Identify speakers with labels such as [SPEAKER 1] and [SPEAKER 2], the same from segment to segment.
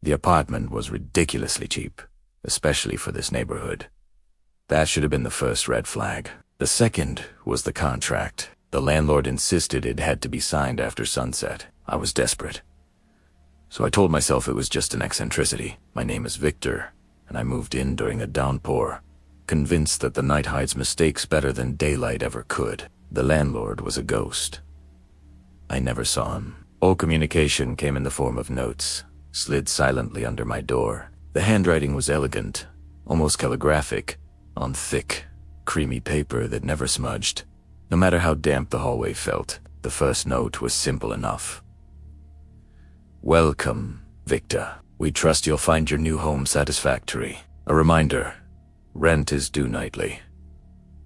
[SPEAKER 1] The apartment was ridiculously cheap, especially for this neighborhood. That should have been the first red flag. The second was the contract. The landlord insisted it had to be signed after sunset. I was desperate. So I told myself it was just an eccentricity. My name is Victor, and I moved in during a downpour, convinced that the night hides mistakes better than daylight ever could. The landlord was a ghost. I never saw him. All communication came in the form of notes, slid silently under my door. The handwriting was elegant, almost calligraphic, on thick, creamy paper that never smudged. No matter how damp the hallway felt, the first note was simple enough. Welcome, Victor. We trust you'll find your new home satisfactory. A reminder, rent is due nightly.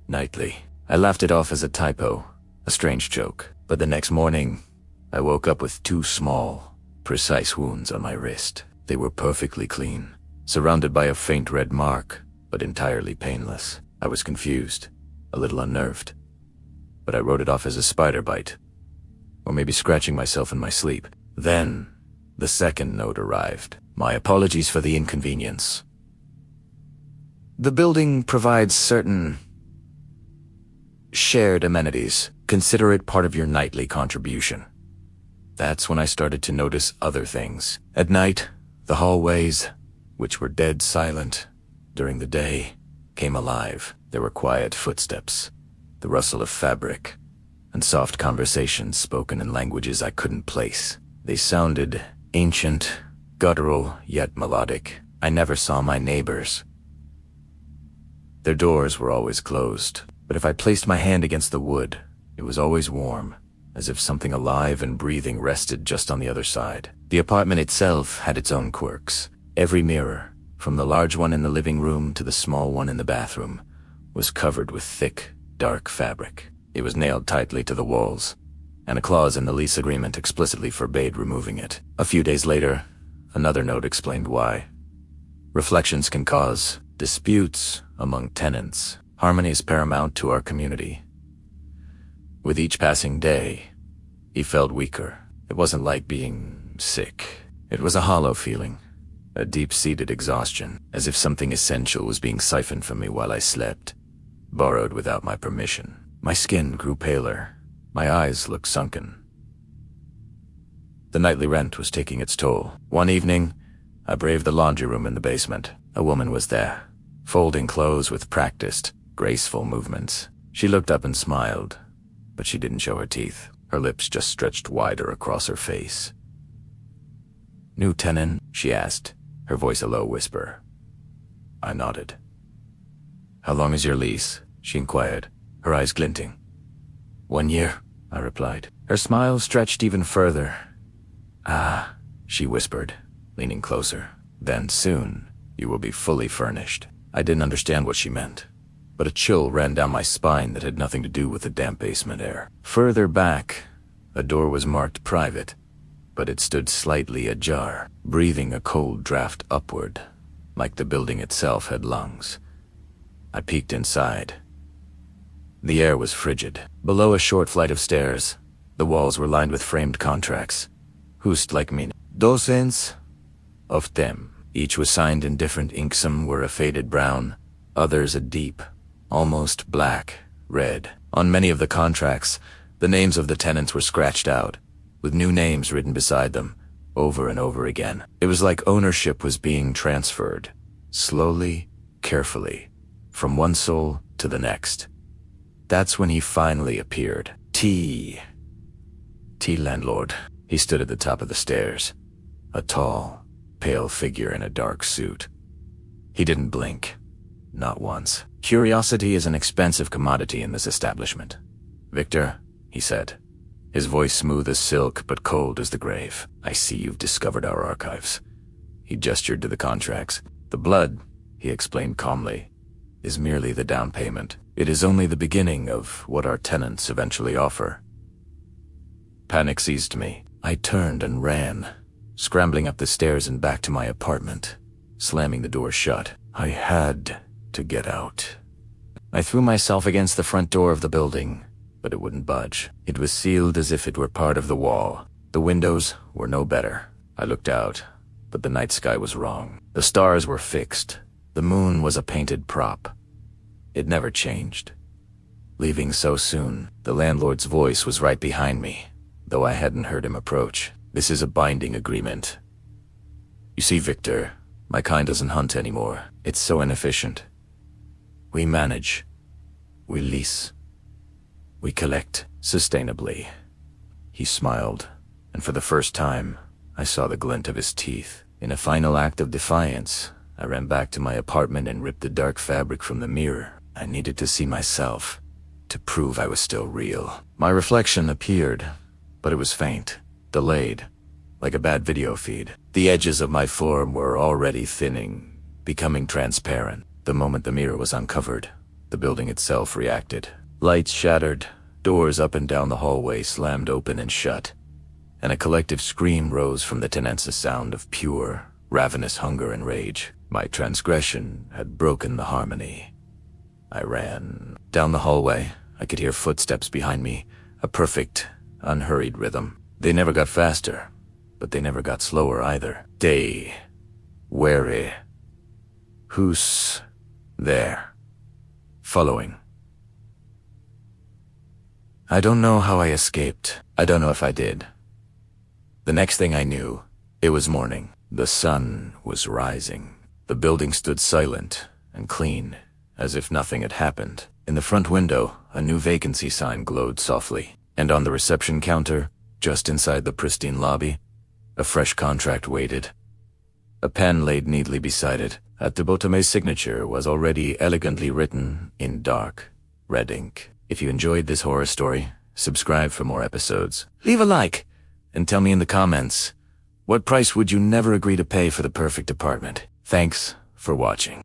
[SPEAKER 1] Nightly. I laughed it off as a typo, a strange joke. But the next morning, I woke up with two small, precise wounds on my wrist. They were perfectly clean, surrounded by a faint red mark, but entirely painless. I was confused, a little unnerved, but I wrote it off as a spider bite, or maybe scratching myself in my sleep. Then, the second note arrived. My apologies for the inconvenience. The building provides certain shared amenities. Consider it part of your nightly contribution. That's when I started to notice other things. At night, the hallways, which were dead silent during the day, came alive. There were quiet footsteps, the rustle of fabric, and soft conversations spoken in languages I couldn't place. They sounded ancient, guttural, yet melodic. I never saw my neighbors. Their doors were always closed, but if I placed my hand against the wood, it was always warm, as if something alive and breathing rested just on the other side. The apartment itself had its own quirks. Every mirror, from the large one in the living room to the small one in the bathroom, was covered with thick, dark fabric. It was nailed tightly to the walls, and a clause in the lease agreement explicitly forbade removing it. A few days later, another note explained why. Reflections can cause disputes among tenants. Harmony is paramount to our community. With each passing day, he felt weaker. It wasn't like being sick. It was a hollow feeling, a deep-seated exhaustion, as if something essential was being siphoned from me while I slept, borrowed without my permission. My skin grew paler. My eyes looked sunken. The nightly rent was taking its toll. One evening, I braved the laundry room in the basement. A woman was there, folding clothes with practiced, graceful movements. She looked up and smiled, but she didn't show her teeth. Her lips just stretched wider across her face. "New tenant?" she asked, her voice a low whisper. I nodded. "How long is your lease?" she inquired, her eyes glinting. 1 year, I replied. Her smile stretched even further. "Ah," she whispered, leaning closer. "Then soon, you will be fully furnished." I didn't understand what she meant, but a chill ran down my spine that had nothing to do with the damp basement air. Further back, a door was marked private, but it stood slightly ajar, breathing a cold draft upward, like the building itself had lungs. I peeked inside. The air was frigid. Below a short flight of stairs, the walls were lined with framed contracts. Just like me. Dozens of them. Each was signed in different ink. Some were a faded brown, others a deep, almost black red. On many of the contracts, the names of the tenants were scratched out, with new names written beside them, over and over again. It was like ownership was being transferred, slowly, carefully, from one soul to the next. That's when he finally appeared. T landlord. He stood at the top of the stairs, a tall, pale figure in a dark suit. He didn't blink, not once. Curiosity is an expensive commodity in this establishment. "Victor," he said, his voice smooth as silk but cold as the grave. "I see you've discovered our archives." He gestured to the contracts. "The blood," he explained calmly, "is merely the down payment. It is only the beginning of what our tenants eventually offer." Panic seized me. I turned and ran, scrambling up the stairs and back to my apartment, slamming the door shut. I had to get out. I threw myself against the front door of the building, but it wouldn't budge. It was sealed as if it were part of the wall. The windows were no better. I looked out, but the night sky was wrong. The stars were fixed. The moon was a painted prop. It never changed. Leaving so soon, the landlord's voice was right behind me, though I hadn't heard him approach. This is a binding agreement. You see, Victor, my kind doesn't hunt anymore. It's so inefficient. We manage. We lease. We collect sustainably. He smiled, and for the first time, I saw the glint of his teeth. In a final act of defiance, I ran back to my apartment and ripped the dark fabric from the mirror. I needed to see myself, to prove I was still real. My reflection appeared, but it was faint, delayed, like a bad video feed. The edges of my form were already thinning, becoming transparent. The moment the mirror was uncovered, the building itself reacted. Lights shattered, doors up and down the hallway slammed open and shut, and a collective scream rose from the tenants, a sound of pure, ravenous hunger and rage. My transgression had broken the harmony. I ran. Down the hallway, I could hear footsteps behind me, a perfect, unhurried rhythm. They never got faster, but they never got slower either. Day. Wary. Who's there? Following. I don't know how I escaped. I don't know if I did. The next thing I knew, it was morning. The sun was rising. The building stood silent and clean, as if nothing had happened. In the front window, a new vacancy sign glowed softly, and on the reception counter, just inside the pristine lobby, a fresh contract waited. A pen laid neatly beside it. At Botame's signature was already elegantly written in dark, red ink. If you enjoyed this horror story, subscribe for more episodes. Leave a like, and tell me in the comments, what price would you never agree to pay for the perfect apartment? Thanks for watching.